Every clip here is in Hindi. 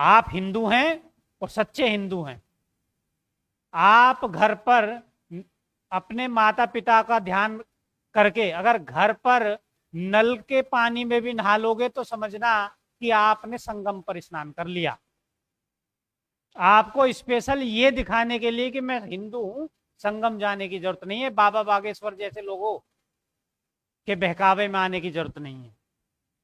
आप हिंदू हैं और सच्चे हिंदू हैं, आप घर पर अपने माता पिता का ध्यान करके अगर घर पर नल के पानी में भी नहा लोगे तो समझना कि आपने संगम पर स्नान कर लिया। आपको स्पेशल ये दिखाने के लिए कि मैं हिंदू हूं, संगम जाने की जरूरत नहीं है, बाबा बागेश्वर जैसे लोगों के बहकावे में आने की जरूरत नहीं है।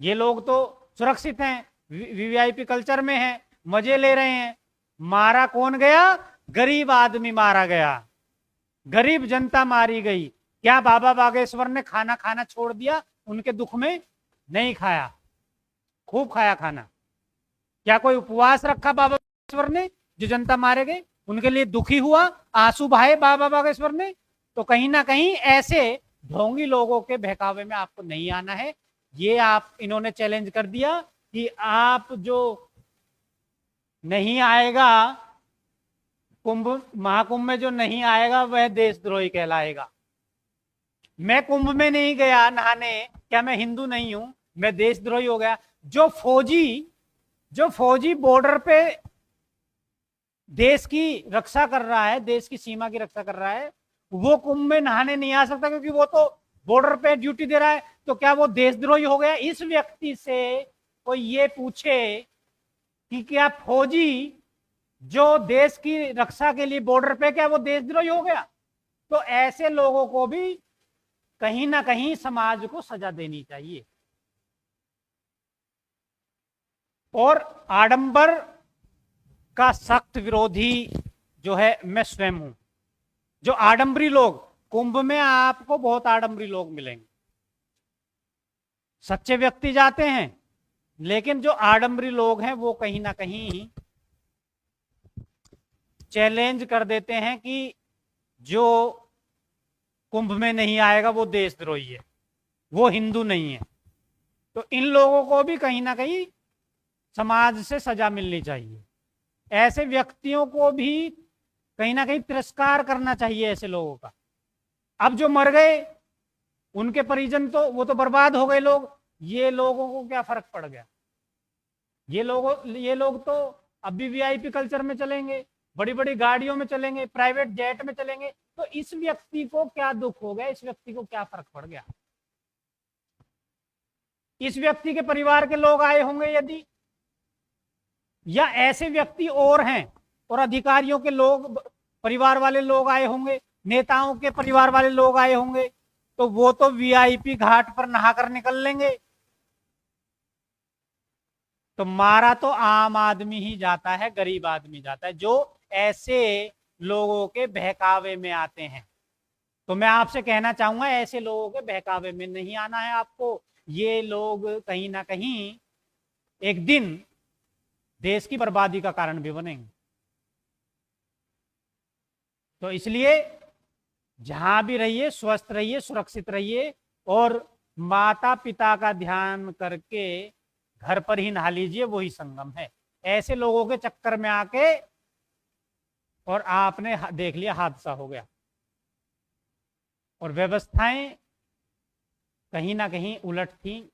ये लोग तो सुरक्षित हैं, वीवीआईपी कल्चर में हैं, मजे ले रहे हैं। मारा कौन गया? गरीब आदमी मारा गया, गरीब जनता मारी गई। क्या बाबा बागेश्वर ने खाना खाना छोड़ दिया उनके दुख में? नहीं खाया, खूब खाया खाना। क्या कोई उपवास रखा बाबा बागेश्वर ने जो जनता मारे गए? उनके लिए दुखी हुआ, आंसू बहाए बाबा बागेश्वर ने? तो कहीं ना कहीं ऐसे ढोंगी लोगों के बहकावे में आपको नहीं आना है। ये आप इन्होंने चैलेंज कर दिया कि आप जो नहीं आएगा कुंभ महाकुंभ में, जो नहीं आएगा वह देशद्रोही कहलाएगा। मैं कुंभ में नहीं गया नहाने, क्या मैं हिंदू नहीं हूं? मैं देशद्रोही हो गया? जो फौजी बॉर्डर पे देश की रक्षा कर रहा है, देश की सीमा की रक्षा कर रहा है, वो कुंभ में नहाने नहीं आ सकता क्योंकि वो तो बॉर्डर पे ड्यूटी दे रहा है। तो क्या वो देशद्रोही हो गया? इस व्यक्ति से कोई ये पूछे कि क्या फौजी जो देश की रक्षा के लिए बॉर्डर पे, क्या वो देशद्रोही हो गया? तो ऐसे लोगों को भी कहीं ना कहीं समाज को सजा देनी चाहिए। और आडंबर का सख्त विरोधी जो है मैं स्वयं हूं। जो आडंबरी लोग, कुंभ में आपको बहुत आडंबरी लोग मिलेंगे, सच्चे व्यक्ति जाते हैं, लेकिन जो आडंबरी लोग हैं वो कहीं ना कहीं चैलेंज कर देते हैं कि जो कुंभ में नहीं आएगा वो देशद्रोही है, वो हिंदू नहीं है। तो इन लोगों को भी कहीं ना कहीं समाज से सजा मिलनी चाहिए। ऐसे व्यक्तियों को भी कहीं ना कहीं तिरस्कार करना चाहिए ऐसे लोगों का। अब जो मर गए उनके परिजन तो वो तो बर्बाद हो गए लोग, ये लोगों को क्या फर्क पड़ गया? ये लोग तो अब भी वीआईपी कल्चर में चलेंगे, बड़ी बड़ी गाड़ियों में चलेंगे, प्राइवेट जेट में चलेंगे। तो इस व्यक्ति को क्या दुख हो गया? इस व्यक्ति को क्या फर्क पड़ गया? इस व्यक्ति के परिवार के लोग आए होंगे यदि, या ऐसे व्यक्ति और हैं और अधिकारियों के लोग, परिवार वाले लोग आए होंगे, नेताओं के परिवार वाले लोग आए होंगे, तो वो तो वीआईपी घाट पर नहाकर निकल लेंगे। तो मारा तो आम आदमी ही जाता है, गरीब आदमी जाता है, जो ऐसे लोगों के बहकावे में आते हैं। तो मैं आपसे कहना चाहूंगा ऐसे लोगों के बहकावे में नहीं आना है आपको। ये लोग कहीं ना कहीं एक दिन देश की बर्बादी का कारण भी बनेंगे। तो इसलिए जहां भी रहिए स्वस्थ रहिए, सुरक्षित रहिए, और माता पिता का ध्यान करके घर पर ही नहा लीजिए, वही संगम है। ऐसे लोगों के चक्कर में आके और आपने देख लिया हादसा हो गया, और व्यवस्थाएं कहीं ना कहीं उलट थी,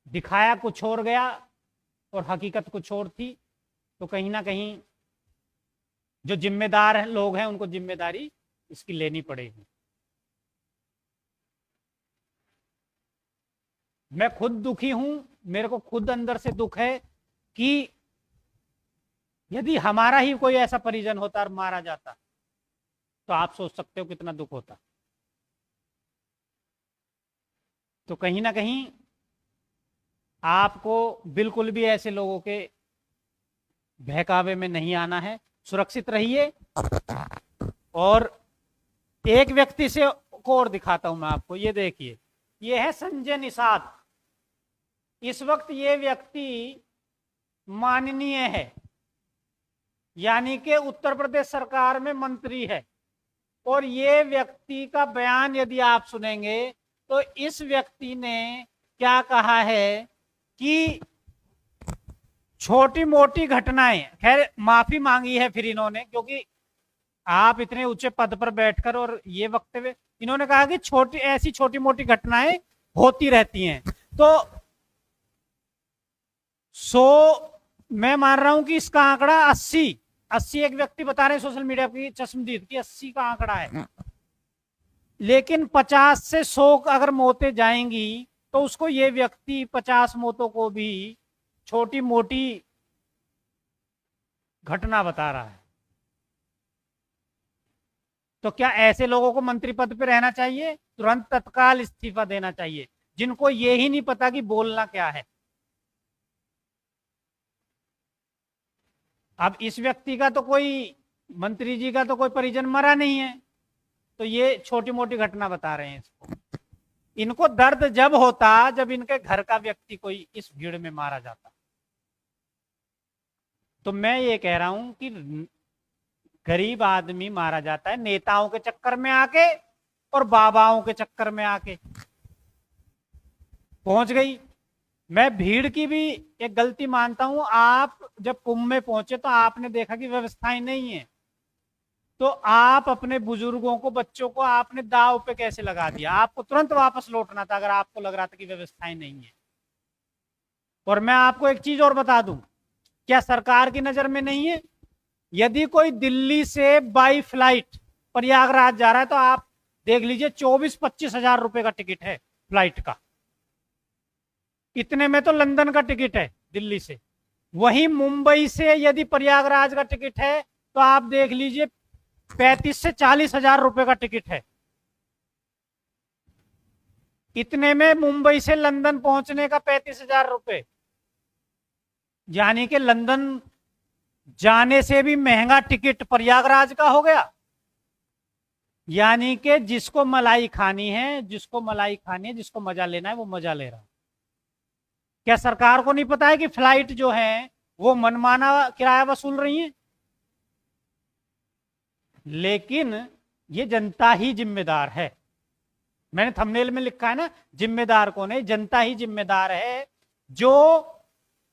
दिखाया कुछ और गया और हकीकत कुछ और थी। तो कहीं ना कहीं जो जिम्मेदार लोग हैं उनको जिम्मेदारी इसकी लेनी पड़ेगी। मैं खुद दुखी हूं, मेरे को खुद अंदर से दुख है कि यदि हमारा ही कोई ऐसा परिजन होता और मारा जाता तो आप सोच सकते हो कितना दुख होता। तो कहीं ना कहीं आपको बिल्कुल भी ऐसे लोगों के बहकावे में नहीं आना है, सुरक्षित रहिए। और एक व्यक्ति से को और दिखाता हूं मैं आपको, ये देखिए, ये है संजय निषाद। इस वक्त ये व्यक्ति माननीय है, यानी कि उत्तर प्रदेश सरकार में मंत्री है। और ये व्यक्ति का बयान यदि आप सुनेंगे तो इस व्यक्ति ने क्या कहा है कि छोटी मोटी घटनाएं, खैर माफी मांगी है फिर इन्होंने, क्योंकि आप इतने ऊंचे पद पर बैठकर और ये वक्तव्य, इन्होंने कहा कि ऐसी छोटी मोटी घटनाएं होती रहती हैं। तो 100 मैं मान रहा हूं कि इसका आंकड़ा 80 एक व्यक्ति बता रहे हैं सोशल मीडिया की चश्मदीद की 80 का आंकड़ा है, लेकिन 50 से 100 अगर मौतें जाएंगी तो उसको ये व्यक्ति 50 मौतों को भी छोटी मोटी घटना बता रहा है। तो क्या ऐसे लोगों को मंत्री पद पे रहना चाहिए? तुरंत तत्काल इस्तीफा देना चाहिए, जिनको ये ही नहीं पता कि बोलना क्या है। अब इस व्यक्ति का तो कोई, मंत्री जी का तो कोई परिजन मरा नहीं है, तो ये छोटी मोटी घटना बता रहे हैं इसको। इनको दर्द जब होता जब इनके घर का व्यक्ति कोई इस भीड़ में मारा जाता। तो मैं ये कह रहा हूं कि गरीब आदमी मारा जाता है नेताओं के चक्कर में आके और बाबाओं के चक्कर में आके। पहुंच गई। मैं भीड़ की भी एक गलती मानता हूं। आप जब कुंभ में पहुंचे तो आपने देखा कि व्यवस्थाएं नहीं है, तो आप अपने बुजुर्गों को, बच्चों को आपने दाव पे कैसे लगा दिया? आपको तुरंत वापस लौटना था अगर आपको लग रहा था कि व्यवस्थाएं नहीं है। और मैं आपको एक चीज और बता दूं, क्या सरकार की नजर में नहीं है? यदि कोई दिल्ली से बाई फ्लाइट प्रयागराज जा रहा है तो आप देख लीजिए 24-25 हजार रुपए का टिकट है फ्लाइट का। इतने में तो लंदन का टिकट है दिल्ली से। वहीं मुंबई से यदि प्रयागराज का टिकट है तो आप देख लीजिए 35 से 40 हजार रुपए का टिकट है। इतने में मुंबई से लंदन पहुंचने का 35 हजार रुपए, यानी कि लंदन जाने से भी महंगा टिकट प्रयागराज का हो गया। यानी कि जिसको मलाई खानी है, जिसको मजा लेना है, वो मजा ले रहा है। क्या सरकार को नहीं पता है कि फ्लाइट जो है वो मनमाना किराया वसूल रही है? लेकिन ये जनता ही जिम्मेदार है। मैंने थंबनेल में लिखा है ना, जिम्मेदार कौन है? जनता ही जिम्मेदार है, जो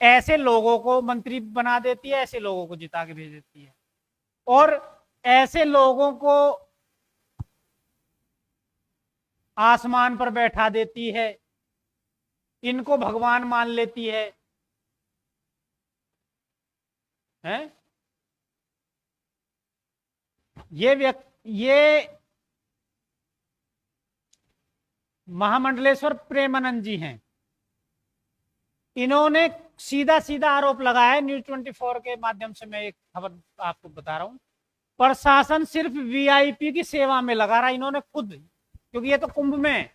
ऐसे लोगों को मंत्री बना देती है, ऐसे लोगों को जिता के भेज देती है, और ऐसे लोगों को आसमान पर बैठा देती है, इनको भगवान मान लेती है, हैं? ये महामंडलेश्वर प्रेमानंद जी हैं। इन्होंने सीधा सीधा आरोप लगाया, न्यूज 24 के माध्यम से मैं एक खबर आपको बता रहा हूं। प्रशासन सिर्फ वीआईपी की सेवा में लगा रहा। इन्होंने खुद, क्योंकि ये तो कुंभ में,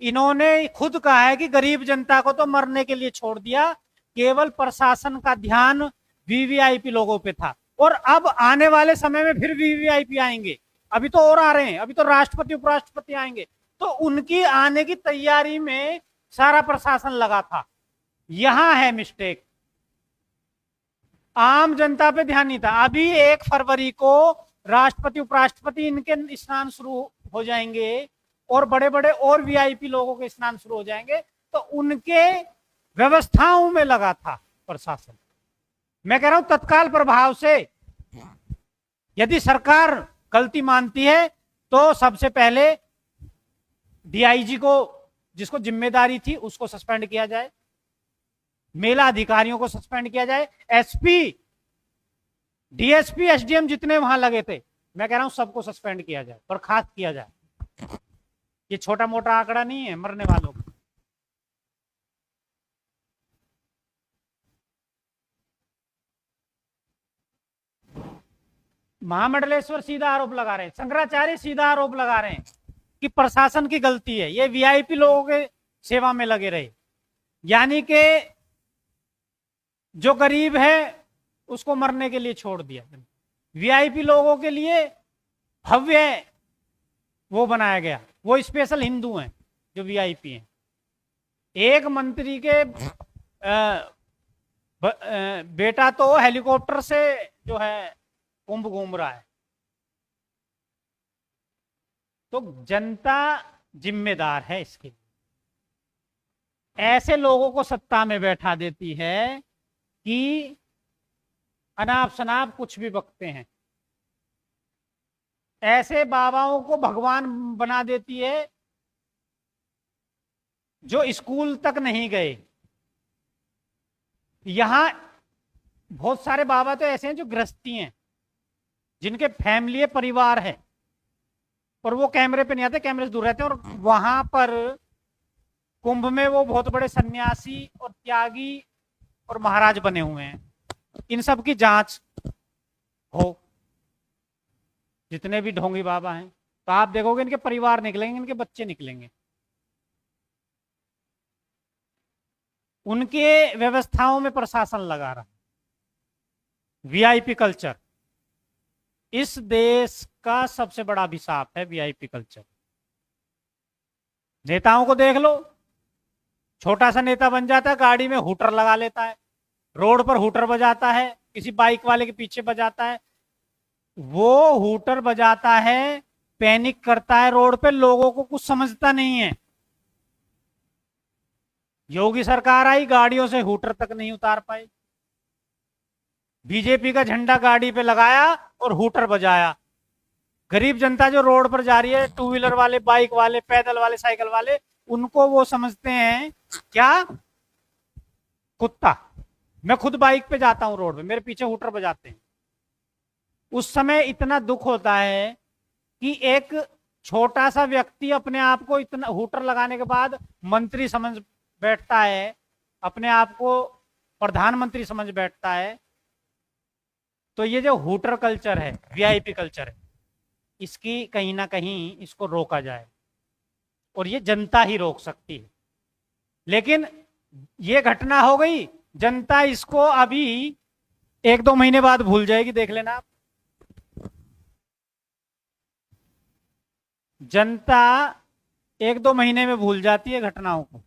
इन्होंने खुद कहा है कि गरीब जनता को तो मरने के लिए छोड़ दिया, केवल प्रशासन का ध्यान वीवीआईपी लोगों पे था। और अब आने वाले समय में फिर वीवीआईपी आएंगे, अभी तो और आ रहे हैं, अभी तो राष्ट्रपति उपराष्ट्रपति आएंगे, तो उनकी आने की तैयारी में सारा प्रशासन लगा था। यहां है मिस्टेक, आम जनता पे ध्यान नहीं था। अभी 1 फरवरी को राष्ट्रपति उपराष्ट्रपति इनके स्नान शुरू हो जाएंगे और बड़े बड़े और वीआईपी लोगों के स्नान शुरू हो जाएंगे, तो उनके व्यवस्थाओं में लगा था प्रशासन। मैं कह रहा हूं तत्काल प्रभाव से यदि सरकार गलती मानती है तो सबसे पहले डीआईजी को, जिसको जिम्मेदारी थी, उसको सस्पेंड किया जाए, मेला अधिकारियों को सस्पेंड किया जाए, एसपी, डीएसपी, एसडीएम जितने वहां लगे थे, मैं कह रहा हूं सबको सस्पेंड किया जाए, बर्खास्त किया जाए। ये छोटा मोटा आंकड़ा नहीं है मरने वालों का। महामंडलेश्वर सीधा आरोप लगा रहे हैं, शंकराचार्य सीधा आरोप लगा रहे हैं कि प्रशासन की गलती है, ये वीआईपी लोगों के सेवा में लगे रहे। यानी कि जो गरीब है उसको मरने के लिए छोड़ दिया, वीआईपी लोगों के लिए भव्य वो बनाया गया। वो स्पेशल हिंदू हैं जो वीआईपी हैं। एक मंत्री के बेटा तो हेलीकॉप्टर से जो है कुंभ घूम रहा है। तो जनता जिम्मेदार है इसके लिए। ऐसे लोगों को सत्ता में बैठा देती है कि अनाप शनाप कुछ भी बकते हैं। ऐसे बाबाओं को भगवान बना देती है जो स्कूल तक नहीं गए। यहां बहुत सारे बाबा तो ऐसे हैं जो गृहस्थी हैं, जिनके फैमिली है, परिवार है, और वो कैमरे पे नहीं आते, कैमरे से दूर रहते हैं, और वहां पर कुंभ में वो बहुत बड़े सन्यासी और त्यागी और महाराज बने हुए हैं। इन सब की जांच हो, जितने भी ढोंगी बाबा हैं, तो आप देखोगे इनके परिवार निकलेंगे, इनके बच्चे निकलेंगे। उनके व्यवस्थाओं में प्रशासन लगा रहा। वीआईपी कल्चर इस देश का सबसे बड़ा अभिशाप है, वीआईपी कल्चर। नेताओं को देख लो, छोटा सा नेता बन जाता है, गाड़ी में हूटर लगा लेता है, रोड पर हूटर बजाता है, किसी बाइक वाले के पीछे बजाता है, वो हूटर बजाता है, पैनिक करता है रोड पे, लोगों को कुछ समझता नहीं है। योगी सरकार आई, गाड़ियों से हूटर तक नहीं उतार पाई। बीजेपी का झंडा गाड़ी पे लगाया और हूटर बजाया। गरीब जनता जो रोड पर जा रही है, टू व्हीलर वाले, बाइक वाले, पैदल वाले, साइकिल वाले, उनको वो समझते हैं क्या, कुत्ता। मैं खुद बाइक पे जाता हूं रोड पे, मेरे पीछे हूटर बजाते हैं। उस समय इतना दुख होता है कि एक छोटा सा व्यक्ति अपने आप को इतना हूटर लगाने के बाद मंत्री समझ बैठता है, अपने आप को प्रधानमंत्री समझ बैठता है। तो ये जो हूटर कल्चर है, वीआईपी कल्चर है, इसकी कहीं ना कहीं इसको रोका जाए, और ये जनता ही रोक सकती है। लेकिन ये घटना हो गई, जनता इसको अभी 1-2 महीने बाद भूल जाएगी, देख लेना आप। जनता 1-2 महीने में भूल जाती है घटनाओं को।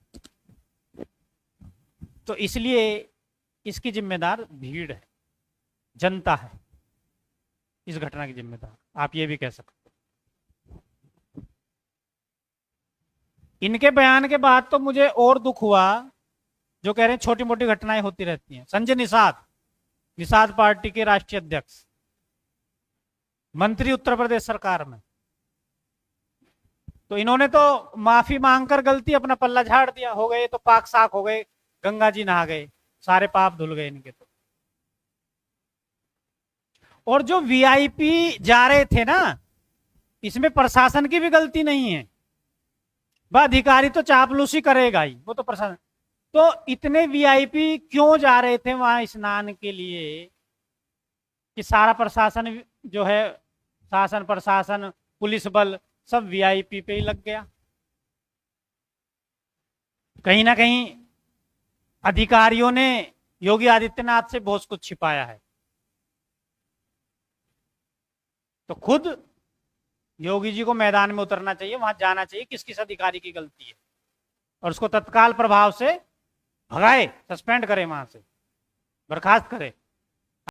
तो इसलिए इसकी जिम्मेदार भीड़ है, जनता है इस घटना की जिम्मेदार, आप ये भी कह सकते हो। इनके बयान के बाद तो मुझे और दुख हुआ, जो कह रहे हैं छोटी मोटी घटनाएं होती रहती हैं। संजय निषाद, निषाद पार्टी के राष्ट्रीय अध्यक्ष, मंत्री उत्तर प्रदेश सरकार में, तो इन्होंने तो माफी मांगकर गलती अपना पल्ला झाड़ दिया, हो गए तो पाक साक हो गए, गंगा जी नहा गए, सारे पाप धुल गए इनके तो। और जो वीआईपी जा रहे थे ना, इसमें प्रशासन की भी गलती नहीं है, वह अधिकारी तो चापलूसी करेगा ही, वो तो प्रशासन। तो इतने वीआईपी क्यों जा रहे थे वहां स्नान के लिए कि सारा प्रशासन जो है, शासन प्रशासन पुलिस बल सब वीआईपी पे ही लग गया। कहीं ना कहीं अधिकारियों ने योगी आदित्यनाथ से बहुत कुछ छिपाया है। तो खुद योगी जी को मैदान में उतरना चाहिए, वहां जाना चाहिए किस किस अधिकारी की गलती है, और उसको तत्काल प्रभाव से भगाए, सस्पेंड करे, वहां से बर्खास्त करे।